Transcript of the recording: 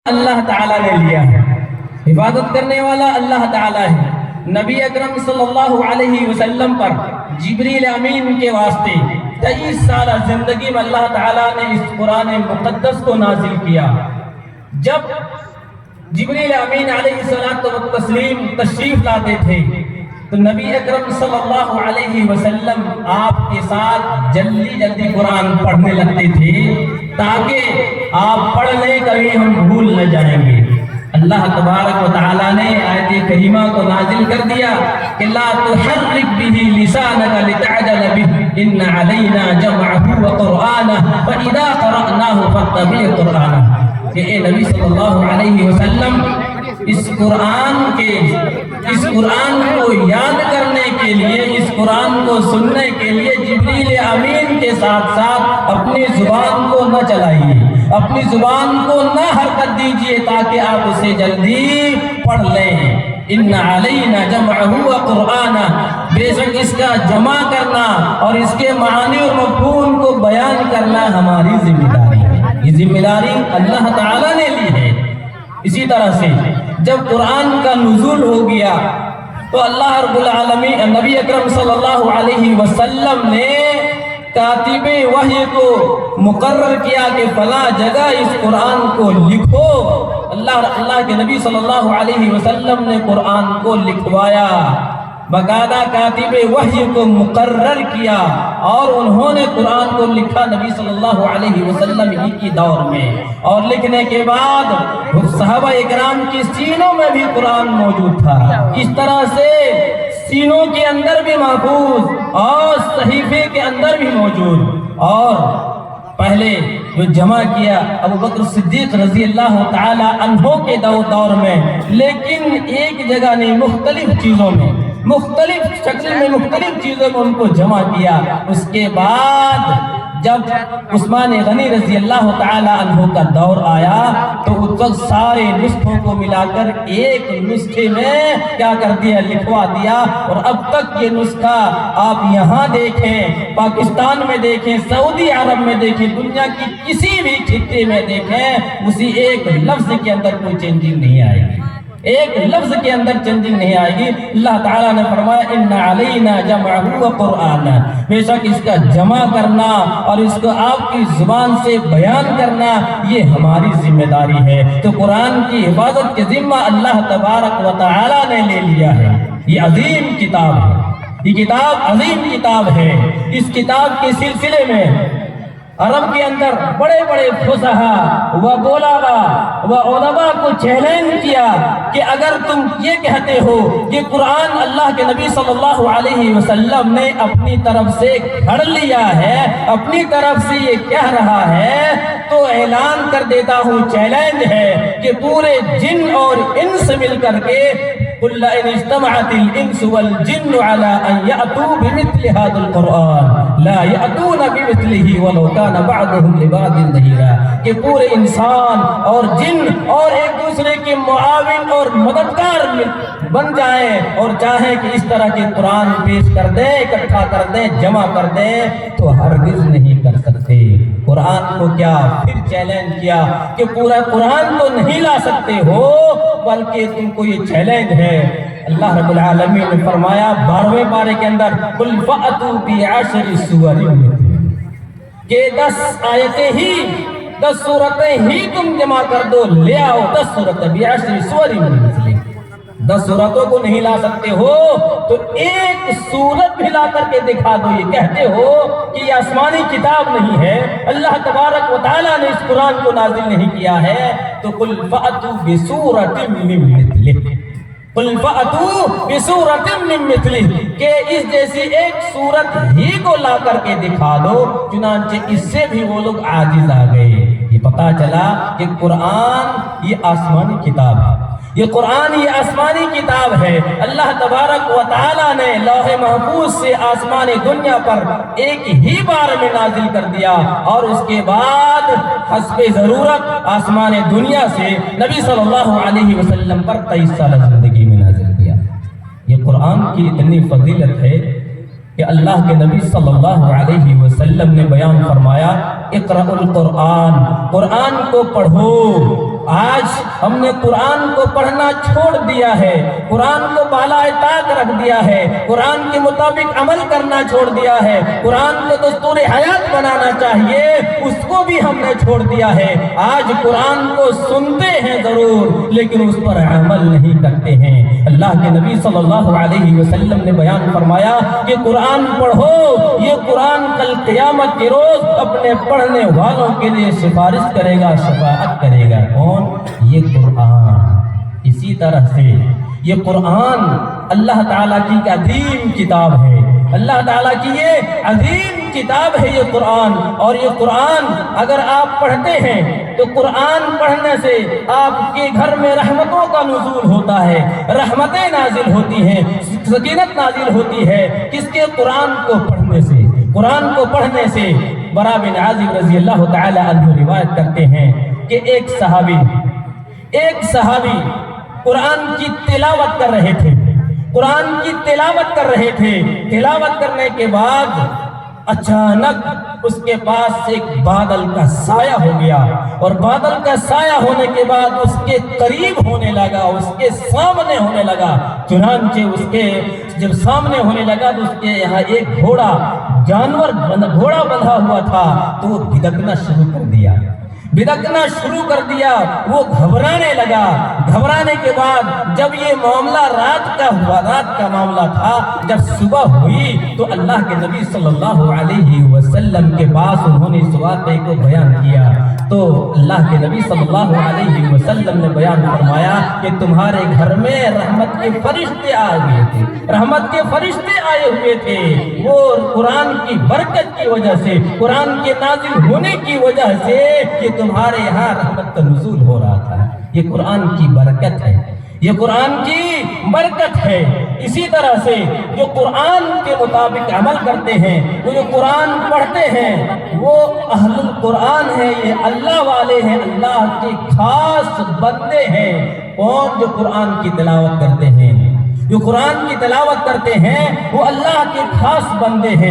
اللہ تعالیٰ نے لیا ہے، حفاظت کرنے والا اللہ تعالیٰ ہے۔ نبی اکرم صلی اللہ علیہ وسلم پر جبریل امین کے واسطے 23 سالہ زندگی میں اللہ تعالیٰ نے اس قرآن مقدس کو نازل کیا۔ جب جبریل امین علیہ السلام تشریف لاتے تھے تو نبی اکرم صلی اللہ علیہ وسلم آپ کے ساتھ جلدی قرآن پڑھنے لگتے تھے تاکہ آپ پڑھ لیں، کبھی ہم بھول نہ جائیں گے۔ اللہ تبارک و تعالیٰ نے آیت کریمہ کو نازل کر دیا کہ لا تحرک به لسانک لتعجل به ان علینا جمعہ وقرآنہ فاذا قرأناہ فاتبع قرآنہ، کہ اے نبی صلی اللہ علیہ وسلم اس قرآن کو یاد کرنے کے لیے، اس قرآن کو سننے کے لیے جبریل امین کے ساتھ ساتھ اپنی زبان کو نہ چلائیے، اپنی زبان کو نہ حرکت دیجیے تاکہ آپ اسے جلدی پڑھ لیں۔ ان علینا جمعہ وقرآنہ، بے شک اس کا جمع کرنا اور اس کے معنی اور مفہوم کو بیان کرنا ہماری ذمہ داری ہے۔ یہ ذمہ داری اللہ تعالیٰ نے لی ہے۔ اسی طرح سے جب قرآن کا نزول ہو گیا تو اللہ رب العالمین نبی اکرم صلی اللہ علیہ وسلم نے کاتب وحی کو مقرر کیا کہ فلاں جگہ اس قرآن کو لکھو۔ اللہ کے نبی صلی اللہ علیہ وسلم نے قرآن کو لکھوایا، باقاعدہ کاتب وحی کو مقرر کیا اور انہوں نے قرآن کو لکھا نبی صلی اللہ علیہ وسلم ہی کی دور میں، اور لکھنے کے بعد صحابہ اکرام کی سینوں میں بھی قرآن موجود تھا۔ اس طرح سے سینوں کے اندر بھی محفوظ اور صحیفے کے اندر بھی موجود، اور پہلے جو جمع کیا ابو بکر صدیق رضی اللہ تعالی عنہ کے دور میں، لیکن ایک جگہ نہیں، مختلف چیزوں میں، مختلف شکل میں، مختلف چیزوں میں ان کو جمع کیا۔ اس کے بعد جب عثمان غنی رضی اللہ تعالی عنہ کا دور آیا تو اس وقت سارے نسخوں کو ملا کر ایک نسخے میں کیا کر دیا، لکھوا دیا، اور اب تک یہ نسخہ آپ یہاں دیکھیں، پاکستان میں دیکھیں، سعودی عرب میں دیکھیں، دنیا کی کسی بھی خطے میں دیکھیں، اسی ایک لفظ کے اندر کوئی چینجنگ نہیں آئے گی، ایک لفظ کے اندر چینجنگ نہیں آئے گی۔ اللہ تعالیٰ نے فرمایا ان علینا جمعہ وقرآنہ، بے شک اس کا جمع کرنا اور اس کو آپ کی زبان سے بیان کرنا یہ ہماری ذمہ داری ہے۔ تو قرآن کی حفاظت کے ذمہ اللہ تبارک و تعالیٰ نے لے لیا ہے۔ یہ عظیم کتاب ہے، یہ کتاب عظیم کتاب ہے۔ اس کتاب کے سلسلے میں عرب کے اندر بڑے بڑے فصحاء و بلاغاء و علماء کو چیلنج کیا کہ اگر تم یہ کہتے ہو کہ قرآن اللہ کے نبی صلی اللہ علیہ وسلم نے اپنی طرف سے گھڑ لیا ہے، اپنی طرف سے یہ کہہ رہا ہے، تو اعلان کر دیتا ہوں، چیلنج ہے کہ پورے جن اور انس مل کر کے قل ان اجتمعت الانس والجن على ان يأتوا بمثل هذا القرآن لا يأتون بمثله ولو كان بعضهم لبعض ظهيرا، کہ پورے انسان اور جن اور ایک دوسرے کے معاون اور مددگار بن جائیں اور چاہیں کہ اس طرح کے قرآن پیش کر دیں، اکٹھا کر دیں، جمع کر دیں، تو ہرگز نہیں کر سکتے۔ قرآن کو کیا پھر چیلنج کیا کہ پورا قرآن تو نہیں لا سکتے ہو، بلکہ تم کو یہ چیلنج ہے۔ اللہ رب العالمین نے فرمایا 12ویں پارے کے اندر قل فأتوا بعشر سور، کہ 10 آیتیں ہی، 10 سورتیں ہی تم جمع کر دو، لے آؤ 10 سورتیں، بعشر سور مثلہ، 10 سورتوں کو نہیں لا سکتے ہو تو ایک سورت بھی لا کر کے دکھا دو۔ یہ کہتے ہو کہ یہ آسمانی کتاب نہیں ہے، اللہ تبارک و تعالیٰ نے اس قرآن کو نازل نہیں کیا ہے، تو قل فأتوا بسورۃ من مثلہ، قل فأتوا بسورۃ من مثلہ، کہ اس جیسی ایک سورت ہی کو لا کر کے دکھا دو۔ چنانچہ اس سے بھی وہ لوگ عاجز آ گئے۔ یہ پتا چلا کہ قرآن یہ آسمانی کتاب ہے، یہ قرآن یہ آسمانی کتاب ہے۔ اللہ تبارک و تعالیٰ نے لوح محفوظ سے آسمان دنیا پر ایک ہی بار میں نازل کر دیا، اور اس کے بعد حسب ضرورت آسمان دنیا سے نبی صلی اللہ علیہ وسلم پر 23 سال زندگی میں نازل کیا۔ یہ قرآن کی اتنی فضیلت ہے کہ اللہ کے نبی صلی اللہ علیہ وسلم نے بیان فرمایا اقرأ القرآن، قرآن کو پڑھو۔ آج ہم نے قرآن کو پڑھنا چھوڑ دیا ہے، قرآن کو بالائے طاق رکھ دیا ہے، قرآن کے مطابق عمل کرنا چھوڑ دیا ہے، قرآن کو دستور حیات بنانا چاہیے اس کو بھی ہم نے چھوڑ دیا ہے۔ آج قرآن کو سنتے ہیں ضرور لیکن اس پر عمل نہیں کرتے ہیں۔ اللہ کے نبی صلی اللہ علیہ وسلم نے بیان فرمایا کہ قرآن پڑھو، یہ قرآن کل قیامت کے روز اپنے پڑھنے والوں کے لیے سفارش کرے گا، شفاعت کرے گا۔ کون؟ یہ قرآن۔ اسی طرح سے یہ قرآن اللہ تعالیٰ کی ایک عظیم کتاب ہے، اللہ تعالیٰ کی یہ عظیم کتاب ہے یہ قرآن۔ اور یہ قرآن اگر آپ پڑھتے ہیں تو قرآن پڑھنے سے آپ کے گھر میں رحمتوں کا نزول ہوتا ہے، رحمتیں نازل ہوتی ہیں، سکینت نازل ہوتی ہے۔ کس کے؟ قرآن کو پڑھنے سے۔ قرآن کو پڑھنے سے برا بن عازب رضی اللہ تعالی عنہ روایت کرتے ہیں کہ ایک صحابی قرآن کی تلاوت کر رہے تھے، قرآن کی تلاوت کر رہے تھے۔ تلاوت کرنے کے بعد اچانک اس کے پاس ایک بادل کا سایہ ہو گیا، اور بادل کا سایہ ہونے کے بعد اس کے قریب ہونے لگا، اس کے سامنے ہونے لگا۔ چنانچہ اس کے جب سامنے ہونے لگا تو اس کے یہاں ایک گھوڑا بندھا ہوا تھا، تو وہ بھدکنا شروع کر دیا، وہ گھبرانے لگا۔ گھبرانے کے بعد جب یہ معاملہ رات کا معاملہ تھا، جب صبح ہوئی تو اللہ کے نبی صلی اللہ علیہ وسلم کے پاس انہوں نے اس واقعے کو بیان کیا، تو اللہ کے نبی صلی اللہ علیہ وسلم نے بیان فرمایا کہ تمہارے گھر میں رحمت کے فرشتے آئے ہوئے تھے، رحمت کے فرشتے آئے ہوئے تھے۔ وہ قرآن کی برکت کی وجہ سے، قرآن کے نازل ہونے کی وجہ سے یہ تمہارے یہاں رحمت کا نزول ہو رہا تھا۔ یہ قرآن کی برکت ہے، یہ قرآن کی برکت ہے۔ اسی طرح سے جو قرآن کے مطابق عمل کرتے ہیں، وہ جو قرآن پڑھتے ہیں، وہ اہل القرآن ہیں، یہ اللہ والے ہیں، اللہ کے خاص بندے ہیں۔ کون؟ جو قرآن کی تلاوت کرتے ہیں، جو قرآن کی تلاوت کرتے ہیں وہ اللہ کے خاص بندے ہیں۔